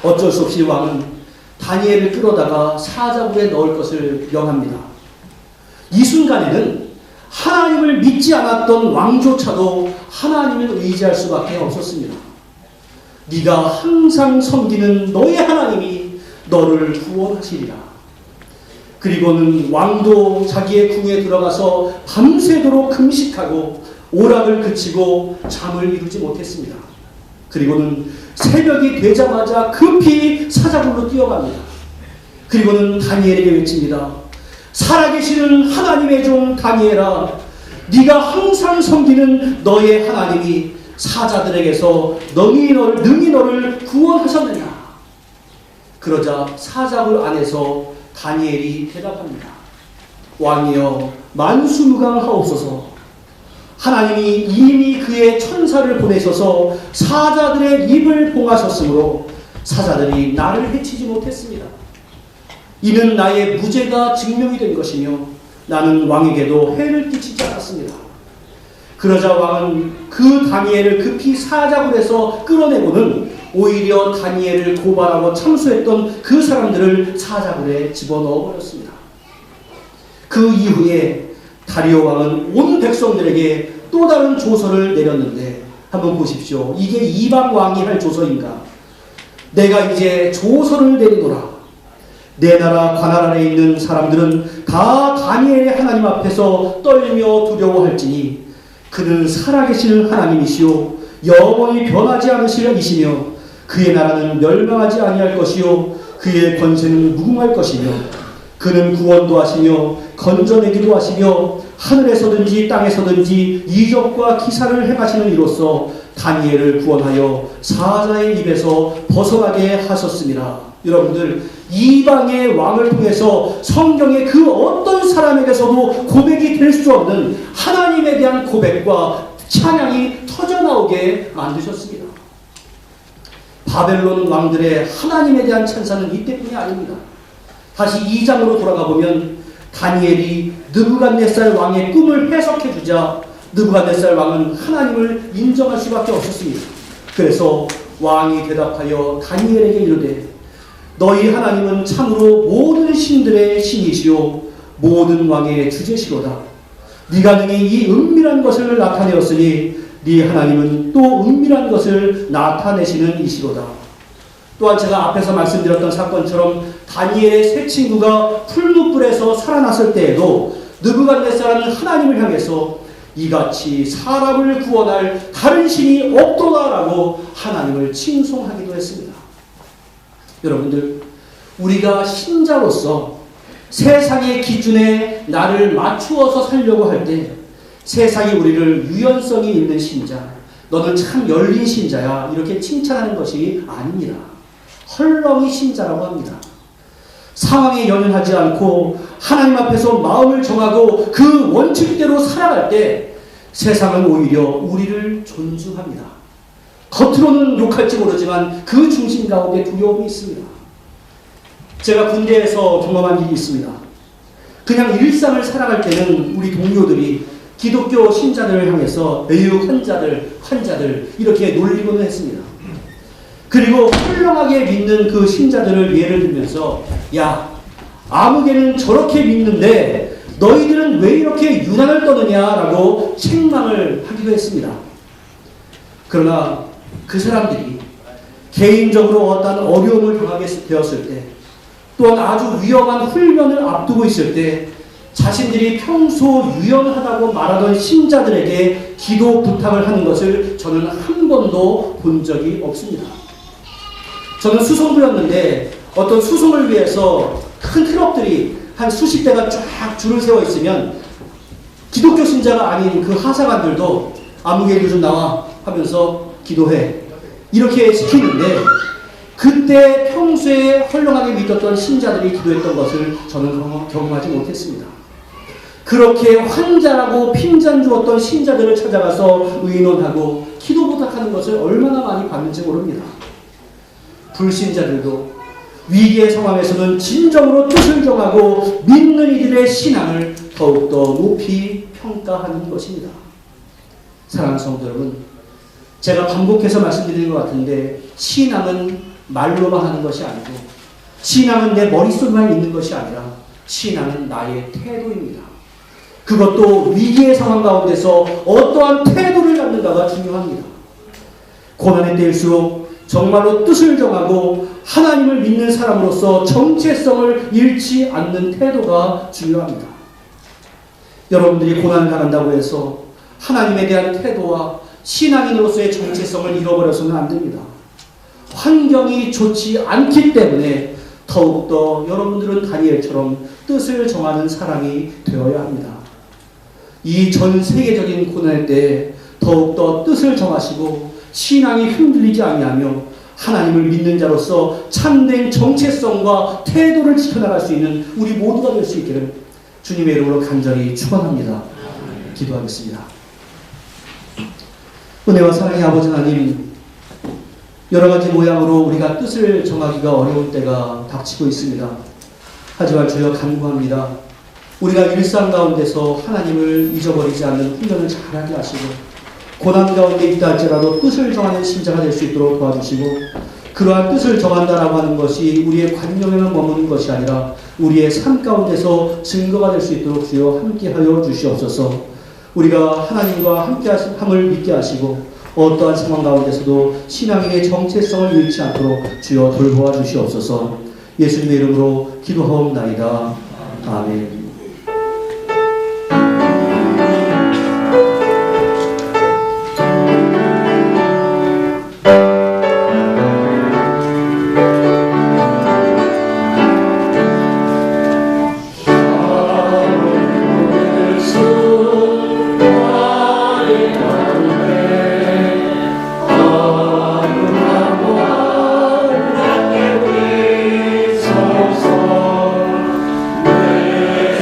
어쩔 수 없이 왕은 다니엘을 끌어다가 사자굴에 넣을 것을 명합니다. 이 순간에는 하나님을 믿지 않았던 왕조차도 하나님을 의지할 수밖에 없었습니다. 네가 항상 섬기는 너의 하나님이 너를 구원하시리라. 그리고는 왕도 자기의 궁에 들어가서 밤새도록 금식하고 오락을 그치고 잠을 이루지 못했습니다. 그리고는 새벽이 되자마자 급히 사자굴로 뛰어갑니다. 그리고는 다니엘에게 외칩니다. 살아계시는 하나님의 종 다니엘아, 네가 항상 섬기는 너의 하나님이 사자들에게서 능히 너를 구원하셨느냐. 그러자 사자굴 안에서 다니엘이 대답합니다. 왕이여 만수무강하옵소서. 하나님이 이미 그의 천사를 보내셔서 사자들의 입을 봉하셨으므로 사자들이 나를 해치지 못했습니다. 이는 나의 무죄가 증명이 된 것이며 나는 왕에게도 해를 끼치지 않았습니다. 그러자 왕은 그 다니엘을 급히 사자굴에서 끌어내고는 오히려 다니엘을 고발하고 참수했던 그 사람들을 사자굴에 집어넣어버렸습니다. 그 이후에 다리오 왕은 온 백성들에게 또 다른 조서를 내렸는데 한번 보십시오. 이게 이방 왕이 할 조서인가? 내가 이제 조서를 내리노라. 내 나라 관할 아래 있는 사람들은 다 다니엘의 하나님 앞에서 떨며 두려워할지니 그는 살아계시는 하나님이시오 영원히 변하지 않으실 이시며 그의 나라는 멸망하지 아니할 것이요 그의 권세는 무궁할 것이며 그는 구원도 하시며 건져내기도 하시며 하늘에서든지 땅에서든지 이적과 기사를 행하시는 이로써 다니엘을 구원하여 사자의 입에서 벗어나게 하셨습니다. 여러분들, 이방의 왕을 통해서 성경의 그 어떤 사람에게서도 고백이 될 수 없는 하나님에 대한 고백과 찬양이 터져나오게 만드셨습니다. 바벨론 왕들의 하나님에 대한 찬사는 이때뿐이 아닙니다. 다시 2장으로 돌아가 보면 다니엘이 느부갓네살 왕의 꿈을 해석해 주자 느부갓네살 왕은 하나님을 인정할 수밖에 없었습니다. 그래서 왕이 대답하여 다니엘에게 이르되 너희 하나님은 참으로 모든 신들의 신이시요 모든 왕의 주제시로다. 네가 능히 이 은밀한 것을 나타내었으니 네 하나님은 또 은밀한 것을 나타내시는 이시로다. 또한 제가 앞에서 말씀드렸던 사건처럼 다니엘의 세 친구가 풀무불에서 살아났을 때에도 느부갓네살은 하나님을 향해서 이같이 사람을 구원할 다른 신이 없도다라고 하나님을 칭송하기도 했습니다. 여러분들, 우리가 신자로서 세상의 기준에 나를 맞추어서 살려고 할 때 세상이 우리를 유연성이 있는 신자, 너는 참 열린 신자야, 이렇게 칭찬하는 것이 아닙니다. 헐렁이 신자라고 합니다. 상황에 연연하지 않고 하나님 앞에서 마음을 정하고 그 원칙대로 살아갈 때 세상은 오히려 우리를 존중합니다. 겉으로는 욕할지 모르지만 그 중심 가운데 두려움이 있습니다. 제가 군대에서 경험한 일이 있습니다. 그냥 일상을 살아갈 때는 우리 동료들이 기독교 신자들을 향해서 매우 환자들 이렇게 놀리고는 했습니다. 그리고 헐렁하게 믿는 그 신자들을 예를 들면서 야, 아무개는 저렇게 믿는데 너희들은 왜 이렇게 유난을 떠느냐라고 책망을 하기도 했습니다. 그러나 그 사람들이 개인적으로 어떤 어려움을 당하게 되었을 때 또한 아주 위험한 훈련을 앞두고 있을 때 자신들이 평소 유연하다고 말하던 신자들에게 기도 부탁을 하는 것을 저는 한 번도 본 적이 없습니다. 저는 수송부였는데 어떤 수송을 위해서 큰 트럭들이 한 수십 대가 쫙 줄을 세워 있으면 기독교 신자가 아닌 그 하사관들도 아무개로 좀 나와 하면서 기도해 이렇게 시키는데 그때 평소에 헐렁하게 믿었던 신자들이 기도했던 것을 저는 경험하지 못했습니다. 그렇게 환자라고 핀잔 주었던 신자들을 찾아가서 의논하고 기도 부탁하는 것을 얼마나 많이 봤는지 모릅니다. 불신자들도 위기의 상황에서는 진정으로 뜻을 정하고 믿는 이들의 신앙을 더욱더 높이 평가하는 것입니다. 사랑하는 성도 여러분, 제가 반복해서 말씀드리는 것 같은데 신앙은 말로만 하는 것이 아니고 신앙은 내 머릿속만 있는 것이 아니라 신앙은 나의 태도입니다. 그것도 위기의 상황 가운데서 어떠한 태도를 갖는가가 중요합니다. 고난의 때일수록 정말로 뜻을 정하고 하나님을 믿는 사람으로서 정체성을 잃지 않는 태도가 중요합니다. 여러분들이 고난을 당한다고 해서 하나님에 대한 태도와 신앙인으로서의 정체성을 잃어버려서는 안 됩니다. 환경이 좋지 않기 때문에 더욱더 여러분들은 다니엘처럼 뜻을 정하는 사람이 되어야 합니다. 이 전 세계적인 고난의 때에 더욱더 뜻을 정하시고 신앙이 흔들리지 아니하며 하나님을 믿는 자로서 참된 정체성과 태도를 지켜나갈 수 있는 우리 모두가 될 수 있기를 주님의 이름으로 간절히 축원합니다. 기도하겠습니다. 은혜와 사랑의 아버지 하나님, 여러 가지 모양으로 우리가 뜻을 정하기가 어려운 때가 닥치고 있습니다. 하지만 주여 간구합니다. 우리가 일상 가운데서 하나님을 잊어버리지 않는 훈련을 잘하게 하시고 고난 가운데 있다 할지라도 뜻을 정하는 신자가 될 수 있도록 도와주시고 그러한 뜻을 정한다라고 하는 것이 우리의 관념에만 머무는 것이 아니라 우리의 삶 가운데서 증거가 될 수 있도록 주여 함께하여 주시옵소서. 우리가 하나님과 함께함을 믿게 하시고 어떠한 상황 가운데서도 신앙인의 정체성을 잃지 않도록 주여 돌보아 주시옵소서. 예수님의 이름으로 기도하옵나이다. 아멘. 내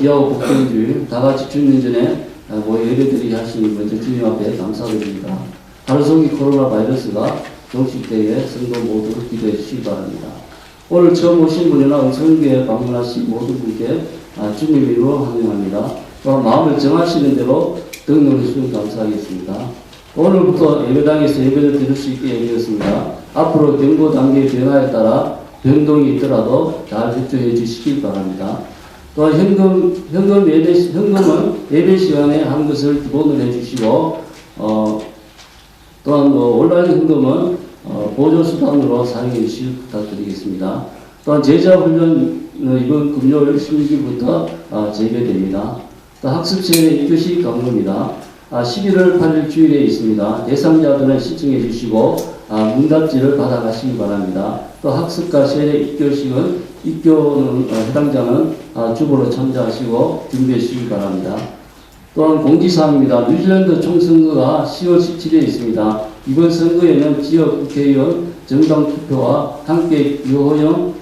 귀하고 복된 주일 다 같이 주님 전에 모여 예배드리게 하시니 먼저 주님 앞에 감사드립니다. 하루 종일 코로나 바이러스가 종식되에 성도 모두 기도해 주시기 바랍니다. 오늘 처음 오신 분이나 의성교회 방문하신 모든 분께 주님 이름으로 환영합니다. 또한 마음을 정하시는 대로 등록해 주시면 감사하겠습니다. 오늘부터 예배당에서 예배를 드릴 수 있게 예배였습니다. 앞으로 경고 단계의 변화에 따라 변동이 있더라도 잘 협조해 주시기 바랍니다. 또한 현금은 예배 시간에 한 것을 기본으로 해주시고, 또한 온라인 현금은 보조수단으로 사용해 주시기 부탁드리겠습니다. 또한 제자훈련 이번 금요일 16일부터 재개됩니다. 또 학습체의 1교시 강의입니다. 11월 8일 주일에 있습니다. 대상자들은 신청해 주시고 문답지를 받아가시기 바랍니다. 또 학습과 세례 입교는 해당자는 주보로 참조하시고 준비해 주시기 바랍니다. 또한 공지사항입니다. 뉴질랜드 총선거가 10월 17일에 있습니다. 이번 선거에는 지역 국회의원 정당 투표와 함께 유호영,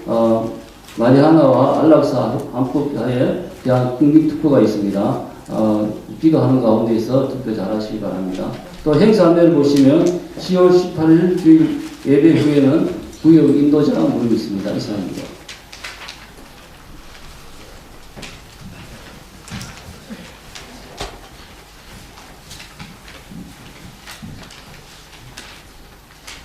마리아나와 안락사 한법에 대한 국민투표가 있습니다. 기도하는 가운데서 투표 잘 하시기 바랍니다. 또 행사 안내를 보시면 10월 18일 주일 예배 후에는 구역 인도자 모임이 있습니다. 이상입니다.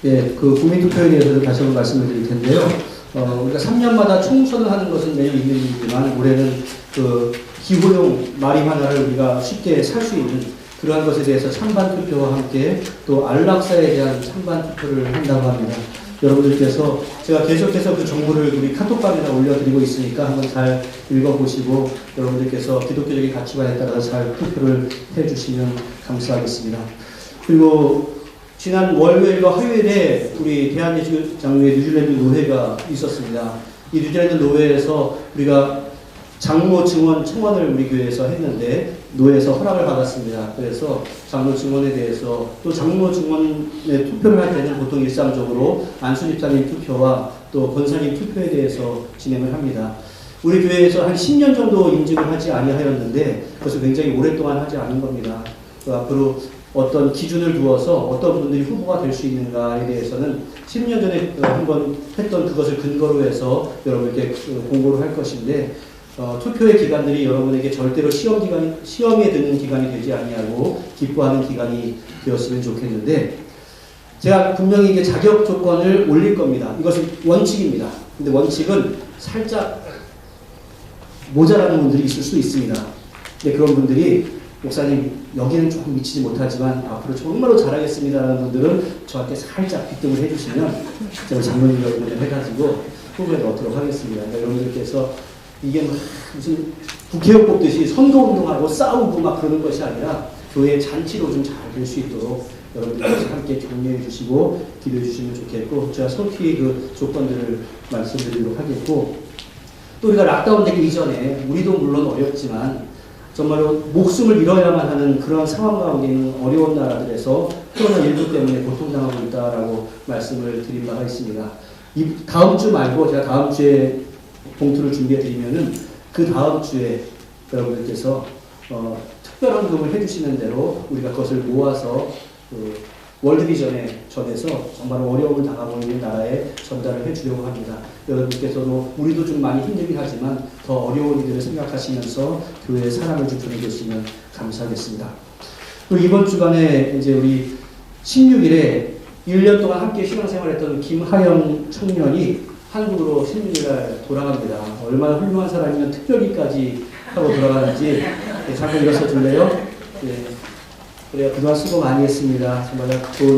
예, 그 국민투표에 대해서도 다시 한번 말씀을 드릴 텐데요. 우리가 3년마다 총선을 하는 것은 매우 있는 일이지만 올해는 그 기호용 마리화나를 우리가 쉽게 살 수 있는 그러한 것에 대해서 찬반 투표와 함께 또 안락사에 대한 찬반 투표를 한다고 합니다. 여러분들께서 제가 계속해서 그 정보를 우리 카톡방에다 올려드리고 있으니까 한번 잘 읽어보시고 여러분들께서 기독교적인 가치관에 따라서 잘 투표를 해주시면 감사하겠습니다. 그리고 지난 월요일과 화요일에 우리 대한예수장로회 뉴질랜드 노회가 있었습니다. 이 뉴질랜드 노회에서 우리가 장로 증언 청원을 우리 교회에서 했는데 노회에서 허락을 받았습니다. 그래서 장로 증언에 대해서 또 장로 증언에 투표를 할 때는 보통 일상적으로 안수집사님 투표와 또 권사님 투표에 대해서 진행을 합니다. 우리 교회에서 한 10년 정도 인증을 하지 아니하였는데 그것을 굉장히 오랫동안 하지 않은 겁니다. 앞으로 어떤 기준을 두어서 어떤 분들이 후보가 될 수 있는가에 대해서는 10년 전에 한번 했던 그것을 근거로 해서 여러분께 공고를 할 것인데 투표의 기간들이 여러분에게 절대로 시험에 드는 기간이 되지 아니하고 기뻐하는 기간이 되었으면 좋겠는데 제가 분명히 이게 자격 조건을 올릴 겁니다. 이것은 원칙입니다. 근데 원칙은 살짝 모자라는 분들이 있을 수 있습니다. 근데 그런 분들이 목사님 여기는 조금 미치지 못하지만 앞으로 정말로 잘하겠습니다라는 분들은 저한테 살짝 비등을 해주시면 제가 장로님과 해가지고 후보에 넣도록 하겠습니다. 그러니까 여러분들께서 이게 무슨 국회의원 뽑듯이 선거운동하고 싸우고 막 그러는 것이 아니라 교회 잔치로 좀 잘 될 수 있도록 여러분들께서 함께 격려해 주시고 기도해 주시면 좋겠고 제가 속히 그 조건들을 말씀드리도록 하겠고 또 우리가 락다운 되기 이전에 우리도 물론 어렵지만 정말로 목숨을 잃어야만 하는 그런 상황 가운데 있는 어려운 나라들에서 코로나19 때문에 고통당하고 있다라고 말씀을 드린 바가 있습니다. 다음 주 말고 제가 다음 주에 봉투를 준비해 드리면은 그 다음 주에 여러분들께서 특별헌금을 해주시는 대로 우리가 그것을 모아서 월드비전에 전해서 정말 어려움을 당하고 있는 나라에 전달을 해주려고 합니다. 여러분께서도 우리도 좀 많이 힘들긴 하지만 더 어려운 이들을 생각하시면서 교회에 사랑을 좀 전해주시면 감사하겠습니다. 그리고 이번 주간에 이제 우리 16일에 1년 동안 함께 신앙생활했던 김하영 청년이 한국으로 16일날 돌아갑니다. 얼마나 훌륭한 사람이면 특별히까지 하고 돌아가는지 잠깐 읽어서 줄래요? 네. 그래요. 그동안 수고 많이 했습니다. 정말 좋은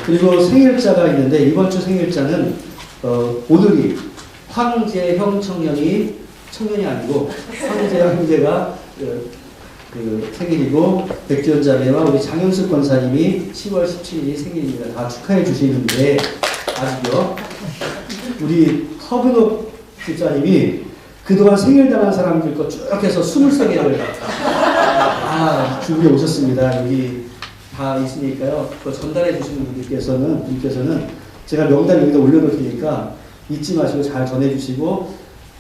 그리고 생일자가 있는데 이번 주 생일자는 오늘이 황재형 청년이 아니고 황재형 형제가 그 생일이고 백지원 자매와 우리 장영숙 권사님이 10월 17일이 생일입니다. 다 축하해 주시는데 아직요. 우리 허근옥 집사님이 그동안 생일당한 사람들 거 쭉 해서 23개를 준비해 오셨습니다. 여기 다 있으니까요. 그거 전달해 주시는 분께서는 제가 명단 여기다 올려놓을 테니까 잊지 마시고 잘 전해주시고,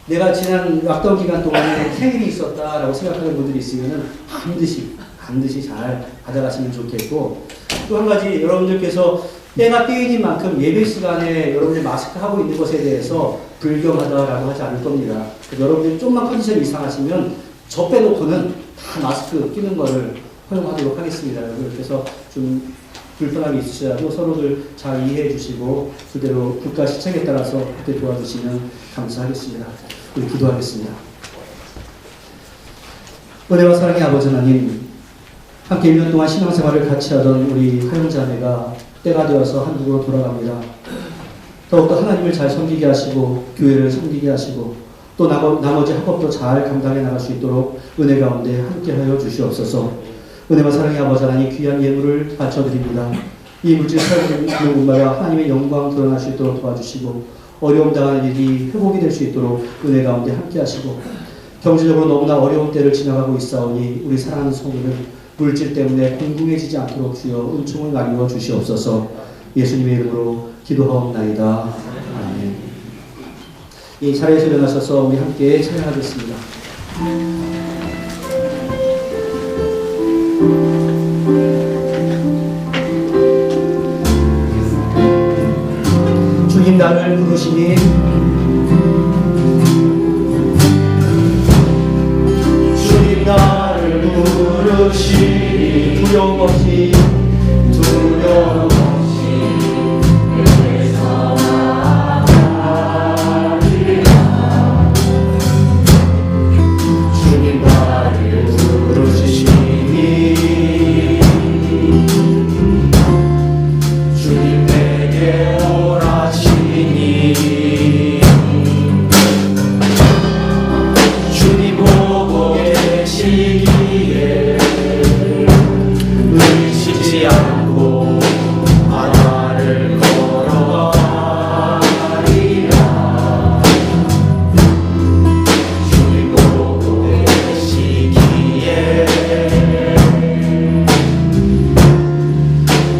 내가 지난 락다운 기간 동안에 생일이 있었다라고 생각하는 분들이 있으면 반드시 잘 받아가시면 좋겠고, 또 한 가지 여러분들께서 때가 때인 만큼 예배 시간에 여러분들 마스크 하고 있는 것에 대해서 불경하다라고 하지 않을 겁니다. 여러분들이 좀만 컨디션이 이상하시면 저 빼놓고는 다 마스크 끼는 거를 허용하도록 하겠습니다. 그래서 좀 불편함이 있으시라도 서로들 잘 이해해 주시고 그대로 국가 시책에 따라서 그렇게 도와주시면 감사하겠습니다. 우리 기도하겠습니다. 은혜와 사랑의 아버지 하나님, 함께 1년 동안 신앙생활을 같이 하던 우리 하영자매가 때가 되어서 한국으로 돌아갑니다. 더욱더 하나님을 잘 섬기게 하시고 교회를 섬기게 하시고 또 나머지 학업도 잘 감당해 나갈 수 있도록 은혜 가운데 함께하여 주시옵소서. 은혜와 사랑의 아버지 하나님, 귀한 예물을 바쳐드립니다. 이 물질 사용되는 분마다 하나님의 영광 드러날 수 있도록 도와주시고 어려움 당하는 일이 회복이 될 수 있도록 은혜 가운데 함께하시고, 경제적으로 너무나 어려운 때를 지나가고 있사오니 우리 사랑하는 성도는 물질 때문에 공공해지지 않도록 주여 은총을 나누어 주시옵소서. 예수님의 이름으로 기도하옵나이다. 아멘. 이 자리에서 일어나셔서 우리 함께 찬양하겠습니다. 주님 나를 부르시니 주님 나를 부르시니 두려움 없이 그에서 나가리라. 주님 나를 부르시니 주님 내게 오라시니 주님 보고 계시기에 의지지 않고 바다를 걸어가리라. 주님 보고 계시기에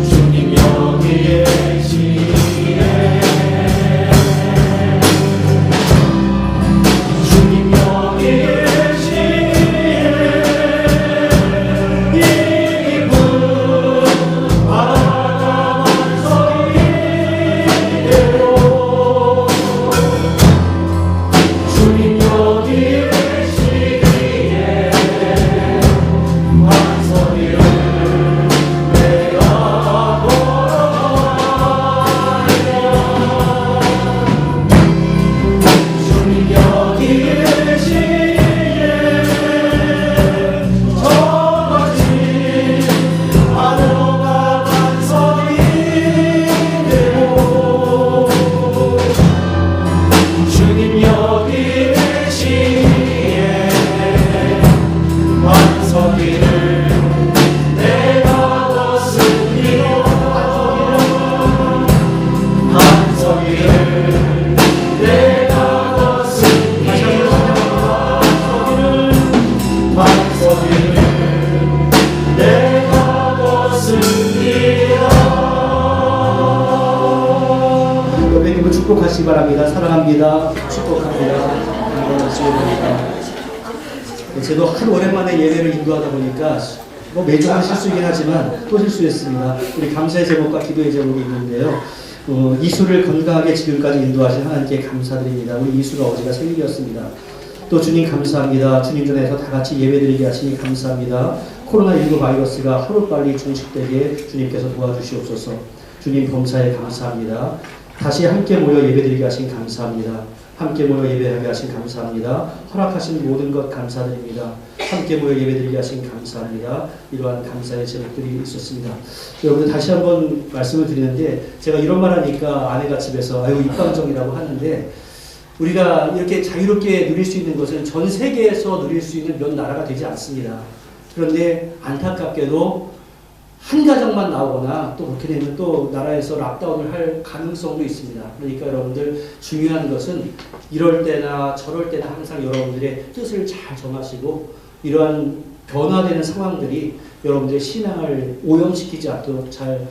주님 여기 계시기에 주님 여기 계시기에 이분 바다가 만석이되고 주님 여기 계시기에 만석이를 내가 걸어가리라. 주님 여기 계시기에 저같이 하늘과 반석이 되고 주님 여기 계시기에 반석이를 내가 벗으리요. 반석이를 내가 벗으리요. 반석이를 내가 벗으리요. 여러분님을 축복하시기 바랍니다. 사랑합니다. 축복합니다. 저도 한 오랜만에 예배를 인도하다 보니까 뭐 매주 한 실수이긴 하지만 또 실수했습니다. 우리 감사의 제목과 기도의 제목이 있는데요. 이수를 건강하게 지금까지 인도하신 하나님께 감사드립니다. 우리 이수가 어제가 생일이었습니다. 또 주님 감사합니다. 주님 전에서 다 같이 예배드리게 하시니 감사합니다. 코로나19 바이러스가 하루빨리 종식되게 주님께서 도와주시옵소서. 주님 범사에 감사합니다. 다시 함께 모여 예배드리게 하신 감사합니다. 함께 모여 예배하게 하신 감사합니다. 허락하신 모든 것 감사드립니다. 함께 모여 예배드리게 하신 감사합니다. 이러한 감사의 제목들이 있었습니다. 여러분들 다시 한번 말씀을 드리는데, 제가 이런 말 하니까 아내가 집에서 아유 입방정이라고 하는데, 우리가 이렇게 자유롭게 누릴 수 있는 것은 전 세계에서 누릴 수 있는 몇 나라가 되지 않습니다. 그런데 안타깝게도 한 가정만 나오거나 또 그렇게 되면 또 나라에서 락다운을 할 가능성도 있습니다. 그러니까 여러분들 중요한 것은 이럴 때나 저럴 때나 항상 여러분들의 뜻을 잘 정하시고 이러한 변화되는 상황들이 여러분들의 신앙을 오염시키지 않도록 잘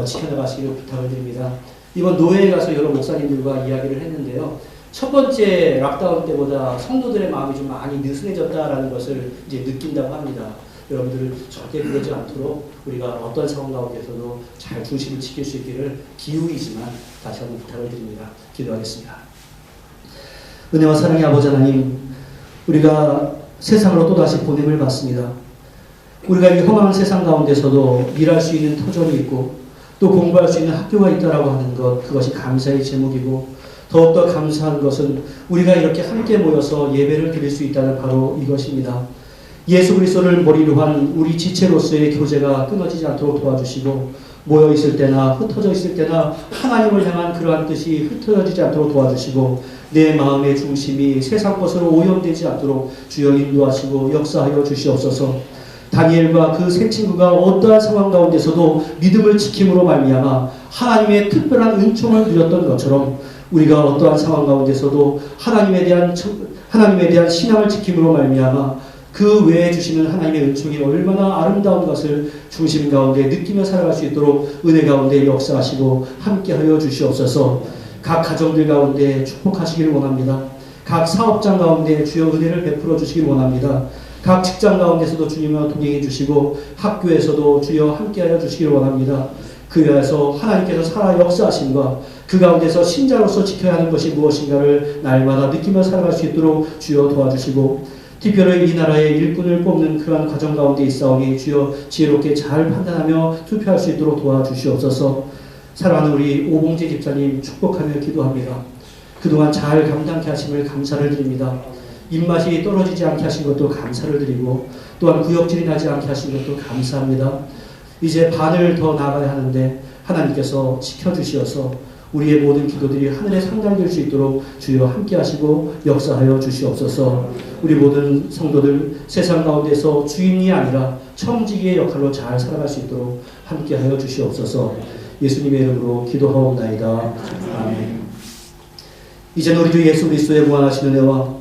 지켜나가시기를 부탁을 드립니다. 이번 노회에 가서 여러 목사님들과 이야기를 했는데요. 첫 번째 락다운 때보다 성도들의 마음이 좀 많이 느슨해졌다라는 것을 이제 느낀다고 합니다. 여러분들 절대 그러지 않도록 우리가 어떤 상황 가운데서도 잘 중심을 지킬 수 있기를 기우이지만 다시 한번 부탁을 드립니다. 기도하겠습니다. 은혜와 사랑의 아버지 하나님, 우리가 세상으로 또다시 보냄을 받습니다. 우리가 이 험한 세상 가운데서도 일할 수 있는 터전이 있고 또 공부할 수 있는 학교가 있다라고 하는 것, 그것이 감사의 제목이고 더욱더 감사한 것은 우리가 이렇게 함께 모여서 예배를 드릴 수 있다는 바로 이것입니다. 예수 그리스도를 머리로 한 우리 지체로서의 교제가 끊어지지 않도록 도와주시고 모여 있을 때나 흩어져 있을 때나 하나님을 향한 그러한 뜻이 흩어지지 않도록 도와주시고 내 마음의 중심이 세상 것으로 오염되지 않도록 주여 인도하시고 역사하여 주시옵소서. 다니엘과 그 세 친구가 어떠한 상황 가운데서도 믿음을 지킴으로 말미암아 하나님의 특별한 은총을 누렸던 것처럼 우리가 어떠한 상황 가운데서도 하나님에 대한 신앙을 지킴으로 말미암아 그 외에 주시는 하나님의 은총이 얼마나 아름다운 것을 중심 가운데 느끼며 살아갈 수 있도록 은혜 가운데 역사하시고 함께하여 주시옵소서. 각 가정들 가운데 축복하시기를 원합니다. 각 사업장 가운데 주여 은혜를 베풀어 주시기를 원합니다. 각 직장 가운데서도 주님과 동행해 주시고 학교에서도 주여 함께하여 주시기를 원합니다. 그 안에서 하나님께서 살아 역사하심과 그 가운데서 신자로서 지켜야 하는 것이 무엇인가를 날마다 느끼며 살아갈 수 있도록 주여 도와주시고 특별히 이 나라의 일꾼을 뽑는 그러한 과정 가운데 있사오니 주여 지혜롭게 잘 판단하며 투표할 수 있도록 도와주시옵소서. 사랑하는 우리 오봉재 집사님 축복하며 기도합니다. 그동안 잘 감당케 하심을 감사를 드립니다. 입맛이 떨어지지 않게 하신 것도 감사를 드리고 또한 구역질이 나지 않게 하신 것도 감사합니다. 이제 반을 더 나아가야 하는데 하나님께서 지켜주시어서 우리의 모든 기도들이 하늘에 상달될 수 있도록 주여 함께 하시고 역사하여 주시옵소서. 우리 모든 성도들 세상 가운데서 주인이 아니라 청지기의 역할로 잘 살아갈 수 있도록 함께 하여 주시옵소서. 예수님의 이름으로 기도하옵나이다. 아멘. 이제는 우리 주 예수 그리스도의 무한하신 은혜와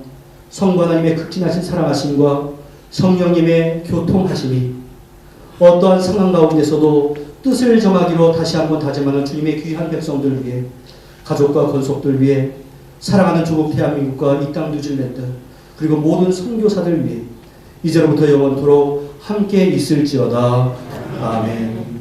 성부 하나님의 극진하신 사랑하심과 성령님의 교통하심이 어떠한 상황 가운데서도 뜻을 정하기로 다시 한번 다짐하는 주님의 귀한 백성들 위해 가족과 권속들 위해 사랑하는 조국 대한민국과 이 땅 뉴질랜드 그리고 모든 선교사들 위해 이제로부터 영원토록 함께 있을지어다. 아멘.